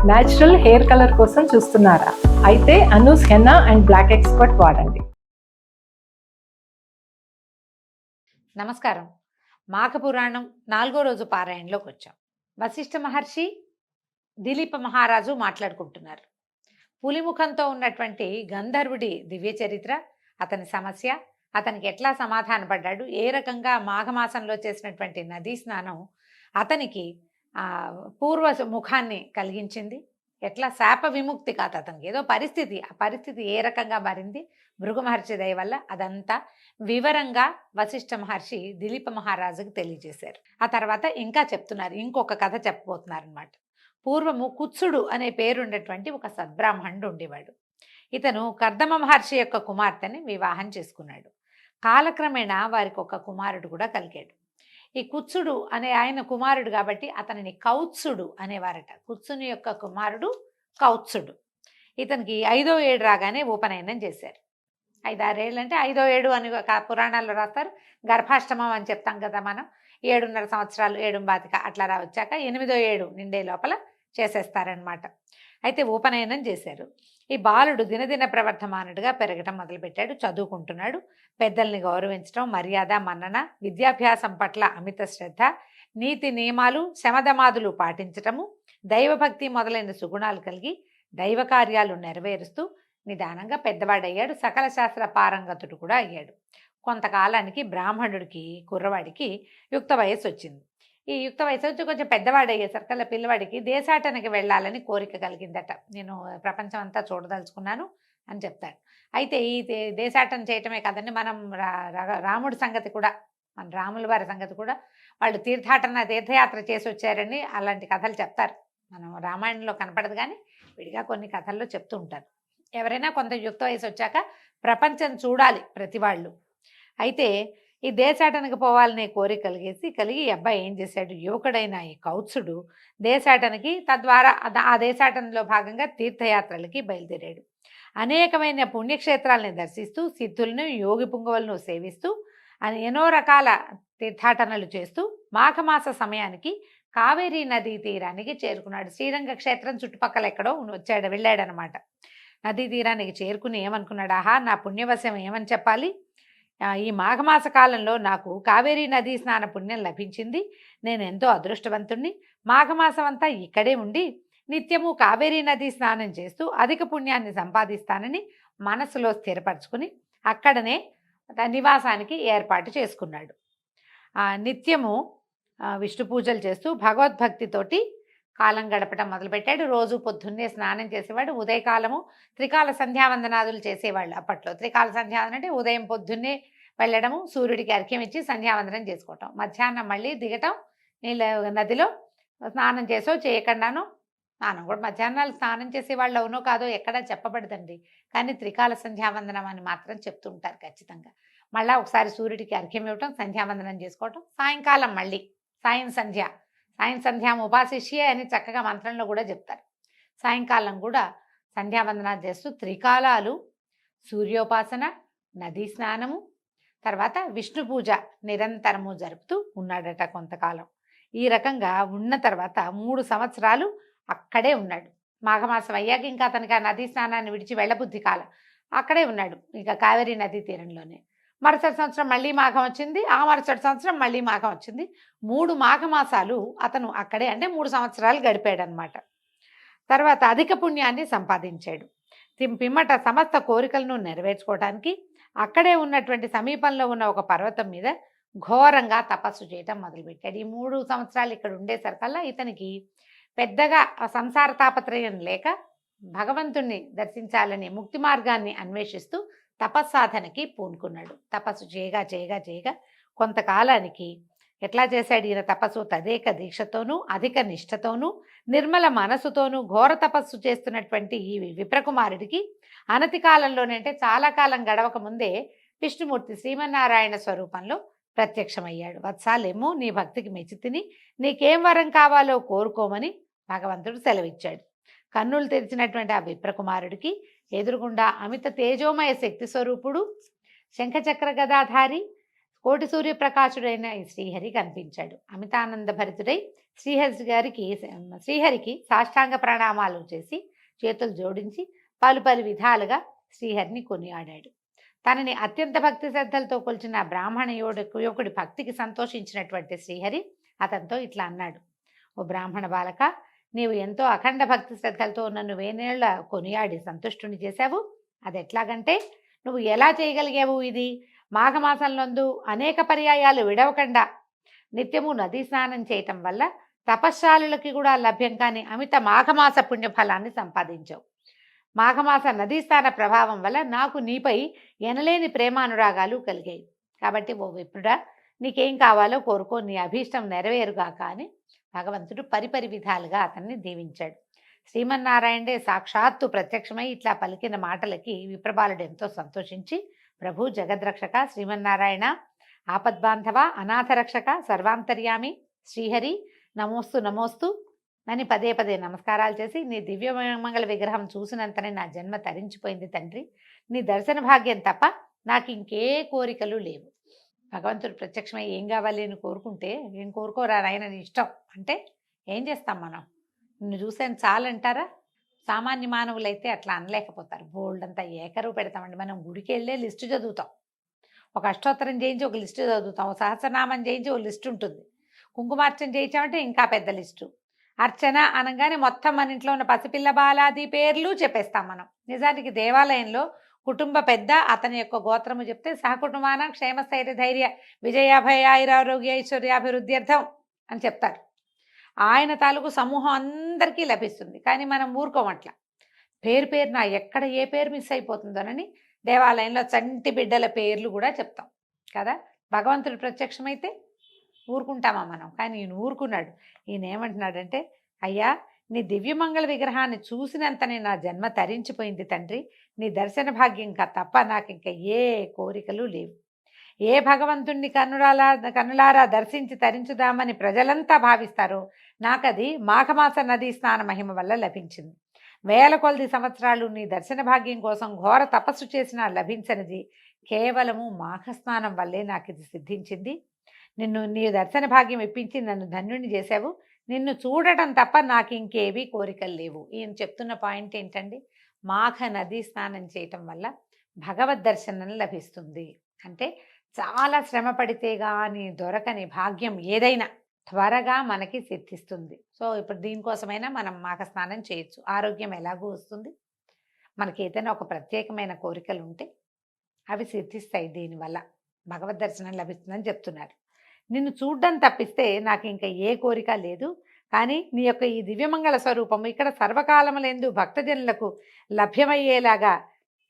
Natural hair colour కోసం చూస్తున్నారా? అయితే Anoos henna and black expert వాడండి. నమస్కారం. మాఘపురాణం 4వ రోజు పారాయణలోకి వచ్చాం. వశిష్ఠ మహర్షి, దిలీప మహారాజు మాట్లాడుకుంటున్నారు. పులిముఖంతో ఉన్నటువంటి గంధర్వుడి దివ్య చరిత్ర, అతని సమస్య, అతనికి ఎట్లా సమాధానపడ్డాడు, ఏ రకంగా మాఘమాసంలో చేసినటువంటి నదీ స్నానం అతనికి పూర్వ ముఖాన్ని కలిగించింది, ఎట్లా శాప విముక్తి కాదు అతనికి ఏదో పరిస్థితి, ఆ పరిస్థితి ఏ రకంగా మారింది భృగు మహర్షి దయ వల్ల, అదంతా వివరంగా వశిష్ఠ మహర్షి దిలీప మహారాజుకు తెలియజేశారు. ఆ తర్వాత ఇంకా చెప్తున్నారు, ఇంకొక కథ చెప్పబోతున్నారు అనమాట. పూర్వము కుత్సుడు అనే పేరున్నటువంటి ఒక సద్బ్రాహ్మణుడు ఉండేవాడు. ఇతను కర్దమ మహర్షి యొక్క కుమార్తెని వివాహం చేసుకున్నాడు. కాలక్రమేణా వారికి ఒక కుమారుడు కూడా కలిగాడు. ఈ కుత్సుడు అనే ఆయన కుమారుడు కాబట్టి అతనిని కౌత్సుడు అనేవారట. కుత్సుని యొక్క కుమారుడు కౌత్సుడు. ఇతనికి 5వ ఏడు రాగానే ఉపనయనం చేశారు. 5-6 ఏళ్ళు అంటే 5వ ఏడు అని పురాణాల్లో రాస్తారు. గర్భాష్టమం అని చెప్తాం కదా మనం. 7.5 సంవత్సరాలు 7 అట్లా వచ్చాక 8వ ఏడు నిండే లోపల చేసేస్తారనమాట. అయితే ఉపనయనం చేశారు. ఈ బాలుడు దినదిన ప్రవర్ధమానుడిగా పెరగటం మొదలుపెట్టాడు. చదువుకుంటున్నాడు. పెద్దల్ని గౌరవించడం, మర్యాద, మన్నన, విద్యాభ్యాసం పట్ల అమిత శ్రద్ధ, నీతి నియమాలు, శమధమాదులు పాటించటము, దైవభక్తి మొదలైన సుగుణాలు కలిగి దైవ కార్యాలు నెరవేరుస్తూ నిదానంగా పెద్దవాడయ్యాడు. సకల శాస్త్ర పారంగతుడు కూడా అయ్యాడు. కొంతకాలానికి బ్రాహ్మణుడికి కుర్రవాడికి యుక్త వయస్సు వచ్చింది. ఈ యుక్త వయసు వచ్చి కొంచెం పెద్దవాడయ్యేసరికల్లా పిల్లవాడికి దేశాటనకి వెళ్ళాలని కోరిక కలిగిందట. నేను ప్రపంచం అంతా చూడదలుచుకున్నాను అని చెప్తాడు. అయితే ఈ దేశాటన చేయటమే కాదండి, మనం రాముడి సంగతి కూడా, మన రాముల వారి సంగతి కూడా, వాళ్ళు తీర్థయాత్ర చేసి వచ్చారని అలాంటి కథలు చెప్తారు. మనం రామాయణంలో కనపడదు కానీ విడిగా కొన్ని కథల్లో చెప్తూ ఉంటారు. ఎవరైనా కొంత యుక్త వయసు వచ్చాక ప్రపంచం చూడాలి ప్రతి వాళ్ళు. అయితే ఈ దేశాటనకు పోవాలనే కోరిక కలిగి ఈ అబ్బాయి ఏం చేశాడు, యువకుడైన ఈ కౌత్సుడు దేశాటనకి, తద్వారా ఆ దేశాటనలో భాగంగా తీర్థయాత్రలకి బయలుదేరాడు. అనేకమైన పుణ్యక్షేత్రాలని దర్శిస్తూ, సిద్ధులను, యోగి పుంగవులను సేవిస్తూ, ఎన్నో రకాల తీర్థాటనలు చేస్తూ మాఘమాస సమయానికి కావేరీ నదీ తీరానికి చేరుకున్నాడు. శ్రీరంగ క్షేత్రం చుట్టుపక్కల ఎక్కడో వెళ్ళాడనమాట. నదీ తీరానికి చేరుకుని ఏమనుకున్నాడు, ఆహా నా పుణ్యవశం ఏమని చెప్పాలి, ఈ మాఘమాస కాలంలో నాకు కావేరీ నదీ స్నాన పుణ్యం లభించింది, నేను ఎంతో అదృష్టవంతుణ్ణి, మాఘమాసం అంతా ఇక్కడే ఉండి నిత్యము కావేరీ నదీ స్నానం చేస్తూ అధిక పుణ్యాన్ని సంపాదిస్తానని మనసులో స్థిరపరచుకుని అక్కడనే నివాసానికి ఏర్పాటు చేసుకున్నాడు. నిత్యము విష్ణు పూజలు చేస్తూ భగవద్భక్తితోటి కాలం గడపటం మొదలుపెట్టాడు. రోజు పొద్దున్నే స్నానం చేసేవాడు. ఉదయకాలము త్రికాల సంధ్యావందనాదులు చేసేవాళ్ళు. అప్పట్లో త్రికాల సంధ్యావందనం అంటే ఉదయం పొద్దున్నే వెళ్ళడము, సూర్యుడికి అర్ఘ్యం ఇచ్చి సంధ్యావందనం చేసుకోవటం, మధ్యాహ్నం మళ్ళీ దిగటం, నదిలో స్నానం చేయకుండాను. స్నానం కూడా మధ్యాహ్నాలు స్నానం చేసేవాళ్ళు అవునో కాదో ఎక్కడా చెప్పబడదండి, కానీ త్రికాల సంధ్యావందనం అని మాత్రం చెప్తూ ఉంటారు ఖచ్చితంగా. మళ్ళీ ఒకసారి సూర్యుడికి అర్ఘ్యం ఇవ్వటం, సంధ్యావందనం చేసుకోవటం, సాయంకాలం మళ్ళీ సాయం సంధ్యాం ఉపాశిష్యే అని చక్కగా మంత్రంలో కూడా చెప్తారు. సాయంకాలం కూడా సంధ్యావందనాలు చేస్తూ త్రికాలాలు సూర్యోపాసన, నదీ స్నానము, తర్వాత విష్ణు పూజ నిరంతరము జరుపుతూ ఉన్నాడట కొంతకాలం. ఈ రకంగా ఉన్న తర్వాత 3 సంవత్సరాలు అక్కడే ఉన్నాడు. మాఘమాసం అయ్యాక ఇంకా అతనికి ఆ నదీ స్నానాన్ని విడిచి వెళ్ళబుద్ధి కాలం, అక్కడే ఉన్నాడు ఇక కావేరీ నదీ తీరంలోనే. మరుసటి సంవత్సరం మళ్ళీ మాఘం వచ్చింది, ఆ మరుసటి సంవత్సరం మళ్ళీ మాఘం వచ్చింది. 3 మాఘమాసాలు అతను అక్కడే, అంటే 3 సంవత్సరాలు గడిపాడనమాట. తర్వాత అధిక పుణ్యాన్ని సంపాదించాడు. పిమ్మట సమస్త కోరికలను నెరవేర్చుకోవడానికి అక్కడే ఉన్నటువంటి సమీపంలో ఉన్న ఒక పర్వతం మీద ఘోరంగా తపస్సు చేయటం మొదలుపెట్టాడు. ఈ 3 సంవత్సరాలు ఇక్కడ ఉండేసరికల్లా ఇతనికి పెద్దగా సంసార తాపత్రయం లేక భగవంతుణ్ణి దర్శించాలని ముక్తి మార్గాన్ని అన్వేషిస్తూ తపస్సాధనకి పూనుకున్నాడు. తపస్సు చేయగా కొంతకాలానికి ఎట్లా చేశాడు ఈయన తపస్సు, తదేక దీక్షతోనూ అధిక నిష్ఠతోనూ నిర్మల మనసుతోనూ ఘోర తపస్సు చేస్తున్నటువంటి ఈ విప్రకుమారుడికి అనతి కాలంలోనే, అంటే చాలా కాలం గడవక ముందే విష్ణుమూర్తి శ్రీమన్నారాయణ స్వరూపంలో ప్రత్యక్షమయ్యాడు. వత్సాలేమో నీ భక్తికి మెచ్చితిని, నీకేం వరం కావాలో కోరుకోమని భగవంతుడు సెలవిచ్చాడు. కన్నులు తెరిచినటువంటి ఆ విప్రకుమారుడికి ఎదురుగుండా అమిత తేజోమయ శక్తి స్వరూపుడు, శంఖచక్ర గదాధారి, కోటి సూర్యప్రకాశుడైన ఈ శ్రీహరి కనిపించాడు. అమితానంద భరితుడై శ్రీహరికి సాష్టాంగ ప్రణామాలు చేసి చేతులు జోడించి పలు పలు విధాలుగా శ్రీహరిని కొనియాడాడు. తనని అత్యంత భక్తి శ్రద్ధలతో కొలిచిన బ్రాహ్మణ యువకుడి భక్తికి సంతోషించినటువంటి శ్రీహరి అతనితో ఇట్లా అన్నాడు: ఓ బ్రాహ్మణ బాలక, నీవు ఎంతో అఖండ భక్తి శ్రద్ధలతో నన్ను వేనేళ్ల కొనియాడి సంతుష్టుని చేశావు. అది ఎట్లాగంటే, నువ్వు ఎలా చేయగలిగావు? ఇది మాఘమాసంలోందు అనేక పర్యాయాలు విడవకుండా నిత్యము నదీ స్నానం చేయటం వల్ల తపశ్శాలులకి కూడా లభ్యం కాని అమిత మాఘమాస పుణ్యఫలాన్ని సంపాదించావు. మాఘమాస నదీ స్నాన ప్రభావం వల్ల నాకు నీపై ఎనలేని ప్రేమానురాగాలు కలిగాయి. కాబట్టి ఓ విప్రుడా, నీకేం కావాలో కోరుకో, నీ అభీష్టం నెరవేరుగాక అని భగవంతుడు పరిపరి విధాలుగా అతన్ని దీవించాడు. శ్రీమన్నారాయణే సాక్షాత్తు ప్రత్యక్షమై ఇట్లా పలికిన మాటలకి విప్రబాలుడు ఎంతో సంతోషించి, ప్రభు జగద్రక్షక శ్రీమన్నారాయణ, ఆపద్బాంధవ, అనాథరక్షక, సర్వాంతర్యామి శ్రీహరి, నమోస్తు నమోస్తు అని పదే పదే నమస్కారాలు చేసి, నీ దివ్యమంగళ విగ్రహం చూసినంతనే నా జన్మ తరించిపోయింది తండ్రి. నీ దర్శన భాగ్యం తప్ప నాకు ఇంకే కోరికలు లేవు. భగవంతుడు ప్రత్యక్షమై ఏం కావాలి అని కోరుకుంటే, ఏం కోరుకోరా నాయన నీ ఇష్టం అంటే ఏం చేస్తాం మనం? నిన్ను చూసాను చాలంటారా? సామాన్య మానవులైతే అట్లా అనలేకపోతారు. బోల్డ్ అంతా ఏకరువు పెడతామండి. మనం గుడికి వెళ్ళే లిస్టు చదువుతాం, ఒక అష్టోత్తరం చేయించి ఒక లిస్టు చదువుతాం, ఒక సహస్రనామం చేయించి ఒక లిస్టు ఉంటుంది, కుంకుమార్చన చేయించామంటే ఇంకా పెద్ద లిస్టు, అర్చన అనగానే మొత్తం మన ఇంట్లో ఉన్న పసిపిల్ల బాలాది పేర్లు చెప్పేస్తాం మనం. నిజానికి దేవాలయంలో కుటుంబ పెద్ద అతని యొక్క గోత్రము చెప్తే సహకుటుంబాన క్షేమ స్థైర్య ధైర్య విజయాభయ ఆయురారోగ్య ఐశ్వర్యాభివృద్ధ్యర్థం అని చెప్తారు. ఆయన తాలూకు సమూహం అందరికీ లభిస్తుంది. కానీ మనం ఊరుకోమట్ల పేరు పేరున ఎక్కడ ఏ పేరు మిస్ అయిపోతుందోనని దేవాలయంలో చంటి బిడ్డల పేర్లు కూడా చెప్తాం కదా. భగవంతుడు ప్రత్యక్షమైతే ఊరుకుంటామా మనం? కానీ ఈయన ఊరుకున్నాడు. ఈయన ఏమంటున్నాడంటే, అయ్యా, నీ దివ్యమంగళ విగ్రహాన్ని చూసినంతనే నా జన్మ తరించిపోయింది తండ్రి. నీ దర్శన భాగ్యం తప్ప నాకు ఇంకా ఏ కోరికలు లేవు. ఏ భగవంతుణ్ణి కన్నులారా దర్శించి తరించుదామని ప్రజలంతా భావిస్తారో నాకది మాఘమాస నదీ స్నాన మహిమ వల్ల లభించింది. వేల కొలది సంవత్సరాలు నీ దర్శన భాగ్యం కోసం ఘోర తపస్సు చేసినా లభించనిది కేవలము మాఘస్నానం వల్లే నాకు ఇది సిద్ధించింది. నీ దర్శన భాగ్యం ఇప్పించి నన్ను ధన్యుని చేశావు. నిన్ను చూడటం తప్ప నాకు ఇంకేవీ కోరికలు లేవు. ఈయన చెప్తున్న పాయింట్ ఏంటండి? మాఘ నదీ స్నానం చేయటం వల్ల భగవద్ దర్శనం లభిస్తుంది. అంటే చాలా శ్రమ పడితే కానీ దొరకని భాగ్యం ఏదైనా త్వరగా మనకి సిద్ధిస్తుంది. సో ఇప్పుడు దీనికోసమైనా మనం మాఘ స్నానం చేయొచ్చు. ఆరోగ్యం ఎలాగూ వస్తుంది. మనకి ఏదైనా ఒక ప్రత్యేకమైన కోరికలు ఉంటే అవి సిద్ధిస్తాయి. దీనివల్ల భగవద్ దర్శనం లభిస్తుందని చెప్తున్నారు. నిన్ను చూడ్డం తప్పిస్తే నాకు ఇంకా ఏ కోరిక లేదు. కానీ నీ యొక్క ఈ దివ్యమంగళ స్వరూపము ఇక్కడ సర్వకాలములందు భక్తజనులకు లభ్యమయ్యేలాగా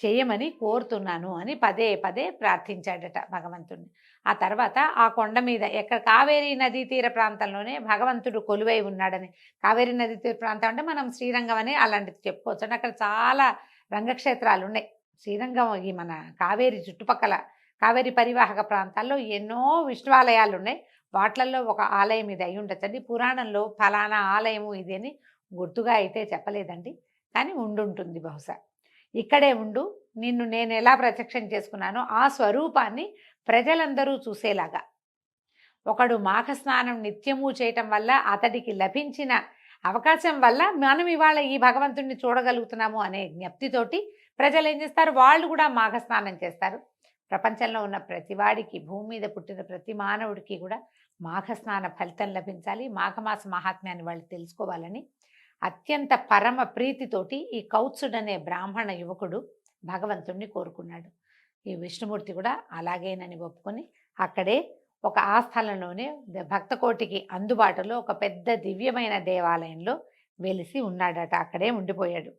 చేయమని కోరుతున్నాను అని పదే పదే ప్రార్థించాడట భగవంతుడిని. ఆ తర్వాత ఆ కొండ మీద ఎక్కడ కావేరీ నదీ తీర ప్రాంతంలోనే భగవంతుడు కొలువై ఉన్నాడని. కావేరీ నదీ తీర ప్రాంతం అంటే మనం శ్రీరంగం అని అలాంటిది చెప్పుకోవచ్చు. అంటే అక్కడ చాలా రంగక్షేత్రాలు ఉన్నాయి. శ్రీరంగం ఈ మన కావేరీ చుట్టుపక్కల కావేరీ పరివాహక ప్రాంతాల్లో ఎన్నో విష్ణువాలయాలు ఉన్నాయి. వాట్లల్లో ఒక ఆలయం ఇది అయి ఉండొచ్చండి. పురాణంలో ఫలానా ఆలయము ఇది అని గుర్తుగా అయితే చెప్పలేదండి, కానీ ఉండుంటుంది బహుశా. ఇక్కడే ఉండు, నిన్ను నేను ఎలా ప్రత్యక్షం చేసుకున్నానో ఆ స్వరూపాన్ని ప్రజలందరూ చూసేలాగా. ఒకడు మాఘస్నానం నిత్యము చేయటం వల్ల అతడికి లభించిన అవకాశం వల్ల మనం ఇవాళ ఈ భగవంతుడిని చూడగలుగుతున్నాము అనే జ్ఞప్తితోటి ప్రజలు ఏం చేస్తారు? వాళ్ళు కూడా మాఘస్నానం చేస్తారు. ప్రపంచంలో ఉన్న ప్రతివాడికి, భూమి మీద పుట్టిన ప్రతి మానవుడికి కూడా మాఘస్నాన ఫలితం లభించాలి. మాఘమాస మహాత్మ్యాన్ని వాళ్ళు తెలుసుకోవాలని అత్యంత పరమ ప్రీతితోటి ఈ కౌత్సుడనే బ్రాహ్మణ యువకుడు భగవంతుణ్ణి కోరుకున్నాడు. ఈ విష్ణుమూర్తి కూడా అలాగేనని ఒప్పుకొని అక్కడే ఒక ఆ స్థలంలోనే భక్తకోటికి అందుబాటులో ఒక పెద్ద దివ్యమైన దేవాలయంలో వెలిసి ఉన్నాడట. అక్కడే ఉండిపోయాడు.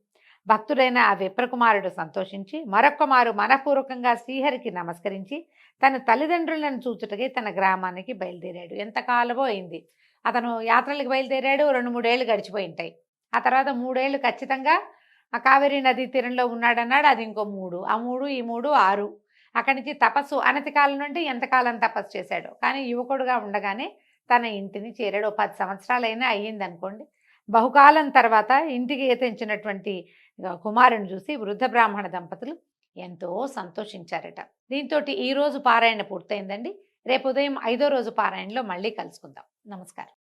భక్తుడైన ఆ విప్రకుమారుడు సంతోషించి మరొక్క మారు మనపూర్వకంగా శ్రీహరికి నమస్కరించి తన తల్లిదండ్రులను చూచుటకే తన గ్రామానికి బయలుదేరాడు. ఎంతకాలమో అయింది అతను యాత్రలకు బయలుదేరాడు. 2-3 ఏళ్ళు గడిచిపోయి ఉంటాయి. ఆ తర్వాత 3 ఏళ్ళు ఖచ్చితంగా ఆ కావేరీ నదీ తీరంలో ఉన్నాడన్నాడు. అది ఇంకో 3, ఆ 3 ఈ 3 6. అక్కడి నుంచి తపస్సు అనతి కాలం నుండి ఎంతకాలం తపస్సు చేశాడు. కానీ యువకుడుగా ఉండగానే తన ఇంటిని చేరాడు. 10 సంవత్సరాలైనా అయ్యింది అనుకోండి. బహుకాలం తర్వాత ఇంటికి తెంచినటువంటి కుమారుని చూసి వృద్ధ బ్రాహ్మణ దంపతులు ఎంతో సంతోషించారట. దీంతో ఈరోజు పారాయణ పూర్తయిందండి. రేపు ఉదయం 5వ రోజు పారాయణలో మళ్ళీ కలుసుకుందాం. నమస్కారం.